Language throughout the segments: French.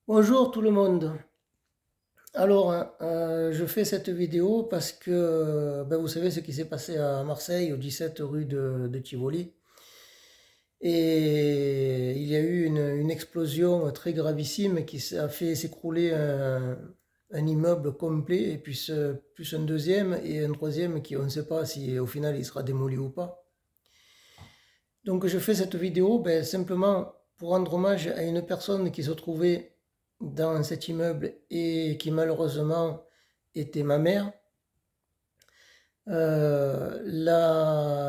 Bonjour tout le monde. Je fais cette vidéo parce que vous savez ce qui s'est passé à Marseille, au 17 rue de Tivoli. Et il y a eu une explosion très gravissime a fait s'écrouler un immeuble complet, et puis plus un deuxième et un troisième qui on ne sait pas si au final il sera démoli ou pas. Donc je fais cette vidéo simplement pour rendre hommage à une personne qui se trouvait dans cet immeuble et qui malheureusement était ma mère.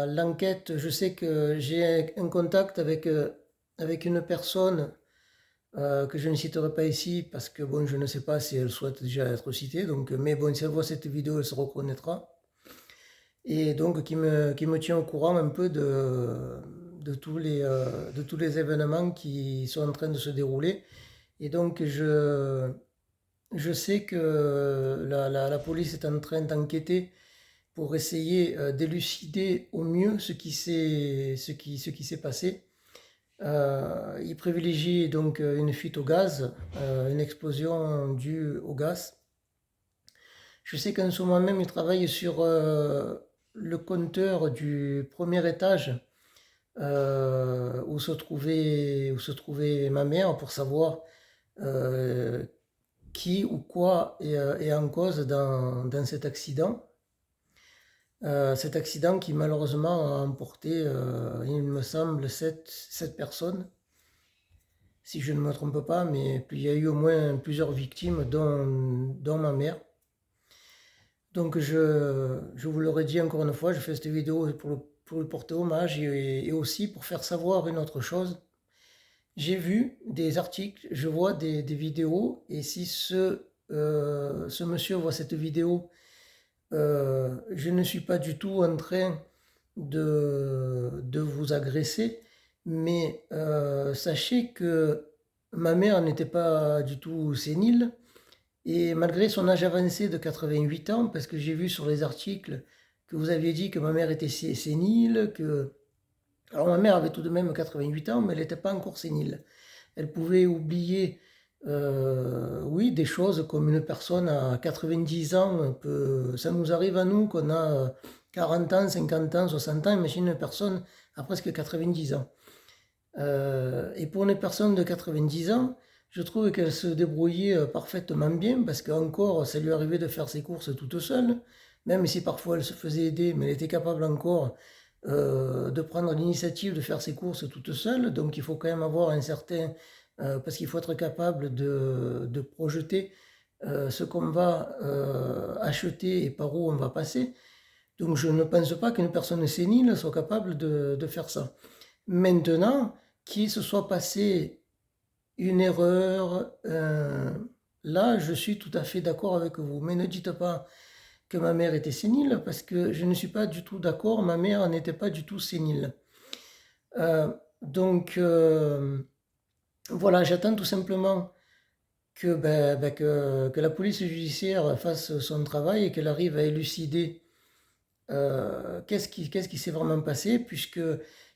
L'enquête, je sais que j'ai un contact avec une personne que je ne citerai pas ici parce que bon, je ne sais pas si elle souhaite déjà être citée, mais bon, si elle voit cette vidéo, elle se reconnaîtra. Et donc qui me tient au courant un peu de tous les événements qui sont en train de se dérouler. Et donc je sais que la police est en train d'enquêter pour essayer d'élucider au mieux ce qui s'est passé. Il privilégie donc une fuite au gaz, une explosion due au gaz. Je sais qu'en ce moment même, il travaille sur le compteur du premier étage où se trouvait ma mère pour savoir euh, qui ou quoi est en cause dans cet accident. Cet accident qui malheureusement a emporté, il me semble, sept personnes, si je ne me trompe pas, mais il y a eu au moins plusieurs victimes, dont ma mère. Donc je vous l'aurais dit encore une fois, je fais cette vidéo pour lui porter hommage et aussi pour faire savoir une autre chose. J'ai vu des articles, je vois des vidéos, et si ce monsieur voit cette vidéo, je ne suis pas du tout en train de vous agresser, mais sachez que ma mère n'était pas du tout sénile, et malgré son âge avancé de 88 ans, parce que j'ai vu sur les articles que vous aviez dit que ma mère était sénile, que... Alors ma mère avait tout de même 88 ans, mais elle n'était pas encore sénile. Elle pouvait oublier, oui, des choses comme une personne à 90 ans ça nous arrive à nous qu'on a 40 ans, 50 ans, 60 ans, imagine une personne à presque 90 ans. Et pour une personne de 90 ans, je trouve qu'elle se débrouillait parfaitement bien parce qu'encore, ça lui arrivait de faire ses courses toute seule, même si parfois elle se faisait aider, mais elle était capable encore de prendre l'initiative de faire ses courses toute seule. Donc il faut quand même avoir un certain... parce qu'il faut être capable de projeter ce qu'on va acheter et par où on va passer. Donc je ne pense pas qu'une personne sénile soit capable de faire ça. Maintenant, qu'il se soit passé une erreur, là, je suis tout à fait d'accord avec vous. Mais ne dites pas que ma mère était sénile, parce que je ne suis pas du tout d'accord. Ma mère n'était pas du tout sénile. Euh, donc, voilà, j'attends tout simplement que la police judiciaire fasse son travail et qu'elle arrive à élucider qu'est-ce qui s'est vraiment passé, puisque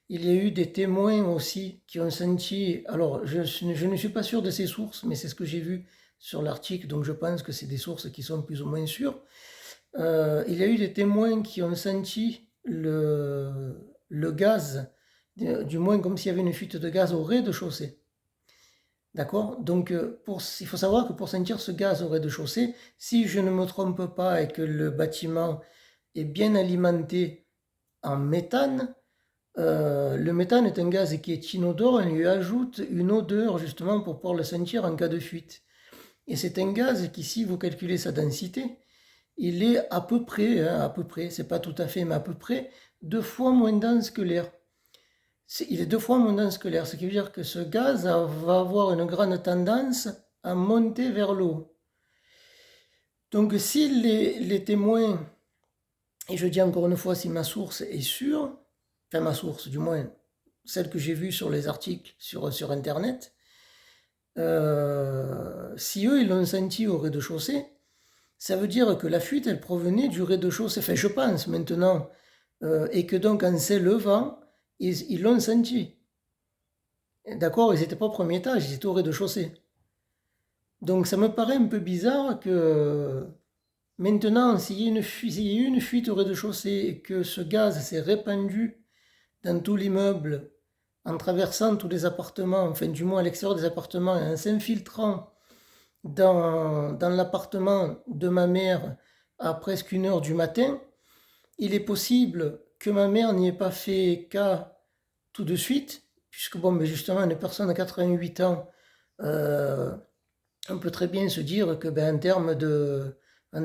il y a eu des témoins aussi qui ont senti, alors je ne suis pas sûr de ces sources, mais c'est ce que j'ai vu sur l'article, donc je pense que c'est des sources qui sont plus ou moins sûres. Il y a eu des témoins qui ont senti le gaz, du moins comme s'il y avait une fuite de gaz au rez-de-chaussée. D'accord? Donc, il faut savoir que pour sentir ce gaz au rez-de-chaussée, si je ne me trompe pas et que le bâtiment est bien alimenté en méthane, le méthane est un gaz qui est inodore, on lui ajoute une odeur justement pour pouvoir le sentir en cas de fuite. Et c'est un gaz qui, si vous calculez sa densité, il est à peu près, c'est pas tout à fait, mais à peu près 2 fois moins dense que l'air. Il est 2 fois moins dense que l'air, ce qui veut dire que ce gaz va avoir une grande tendance à monter vers le haut. Donc si les témoins, et je dis encore une fois si ma source est sûre, enfin ma source du moins, celle que j'ai vue sur les articles sur Internet, si eux ils l'ont senti au rez-de-chaussée, ça veut dire que la fuite elle provenait du rez-de-chaussée, enfin je pense maintenant, et que donc en s'élevant, ils l'ont senti. D'accord, ils n'étaient pas au premier étage, ils étaient au rez-de-chaussée. Donc ça me paraît un peu bizarre que maintenant, s'il y a s'il y a eu une fuite au rez-de-chaussée et que ce gaz s'est répandu dans tout l'immeuble en traversant tous les appartements, enfin du moins à l'extérieur des appartements, et en s'infiltrant dans l'appartement de ma mère à presque 1 heure du matin, il est possible que ma mère n'y ait pas fait cas tout de suite, puisque bon, mais justement, une personne de 88 ans, euh, on peut très bien se dire que ben, en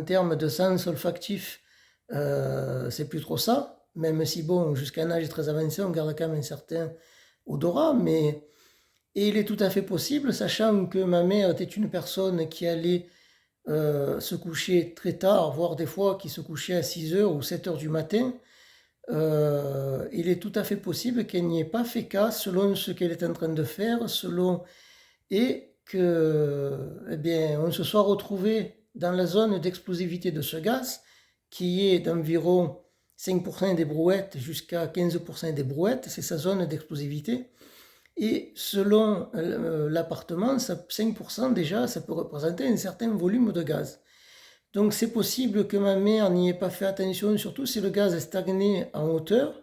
termes de sens olfactif, c'est plus trop ça, même si bon, jusqu'à un âge très avancé, on garde quand même un certain odorat, mais et il est tout à fait possible, sachant que ma mère était une personne qui allait se coucher très tard, voire des fois qui se couchait à 6 heures ou 7 heures du matin, il est tout à fait possible qu'elle n'y ait pas fait cas selon ce qu'elle est en train de faire, et que, eh bien, on se soit retrouvé dans la zone d'explosivité de ce gaz, qui est d'environ 5% des brouettes jusqu'à 15% des brouettes, c'est sa zone d'explosivité. Et selon l'appartement, 5% déjà, ça peut représenter un certain volume de gaz. Donc c'est possible que ma mère n'y ait pas fait attention, surtout si le gaz est stagné en hauteur,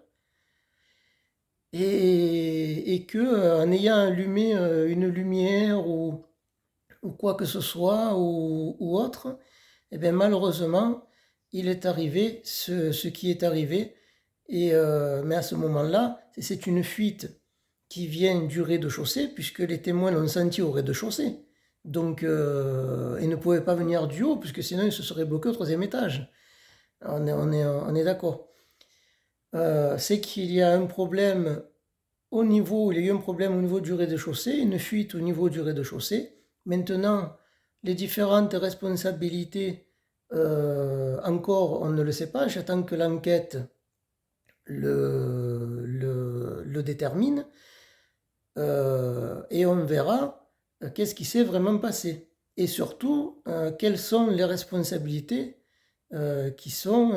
et que en ayant allumé une lumière ou quoi que ce soit ou autre, eh bien malheureusement, il est arrivé ce qui est arrivé. Mais à ce moment-là, c'est une fuite qui vient du rez-de-chaussée, puisque les témoins l'ont senti au rez-de-chaussée. Donc, ils ne pouvaient pas venir du haut, puisque sinon ils se seraient bloqués au 3e étage. On est d'accord. C'est qu'il y a un problème il y a eu un problème au niveau du rez-de-chaussée, une fuite au niveau du rez-de-chaussée. Maintenant, les différentes responsabilités, encore, on ne le sait pas. J'attends que l'enquête le détermine. Et on verra qu'est-ce qui s'est vraiment passé. Et surtout, quelles sont les responsabilités qui sont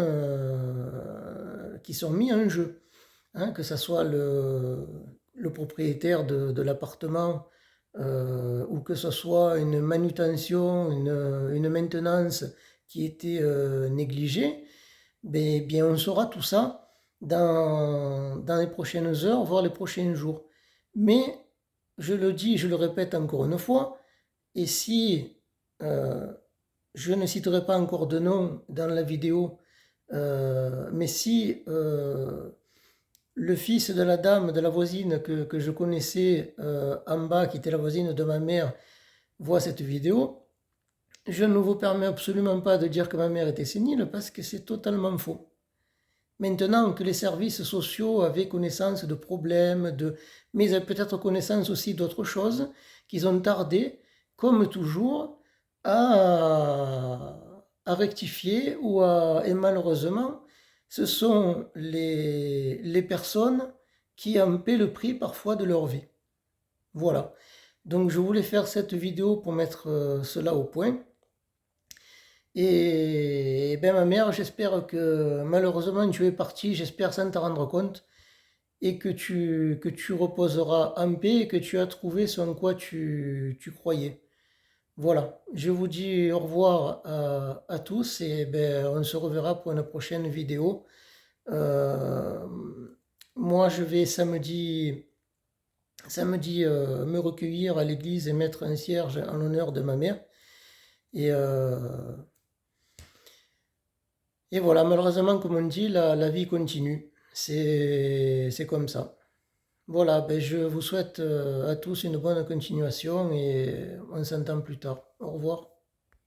mises en jeu. Hein, que ce soit le propriétaire de l'appartement ou que ce soit une manutention, une maintenance qui était négligée, ben, bien on saura tout ça dans les prochaines heures, voire les prochains jours. Mais je le dis, je le répète encore une fois, et si euh, je ne citerai pas encore de nom dans la vidéo, mais si le fils de la dame, de la voisine que je connaissais en bas, qui était la voisine de ma mère, voit cette vidéo, je ne vous permets absolument pas de dire que ma mère était sénile parce que c'est totalement faux. Maintenant que les services sociaux avaient connaissance de problèmes, mais ils avaient peut-être connaissance aussi d'autres choses, qu'ils ont tardé, comme toujours, à rectifier et malheureusement, ce sont les personnes qui en paient le prix parfois de leur vie. Voilà. Donc je voulais faire cette vidéo pour mettre cela au point. Et ben ma mère, j'espère que malheureusement tu es parti, j'espère sans t'en rendre compte, et que tu reposeras en paix et que tu as trouvé ce en quoi tu croyais. Voilà, je vous dis au revoir à tous et ben, on se reverra pour une prochaine vidéo. Euh, Moi, je vais samedi me recueillir à l'église et mettre un cierge en l'honneur de ma mère. Et, euh, et voilà, malheureusement, comme on dit, la vie continue. C'est comme ça. Voilà, ben je vous souhaite à tous une bonne continuation et on s'entend plus tard. Au revoir.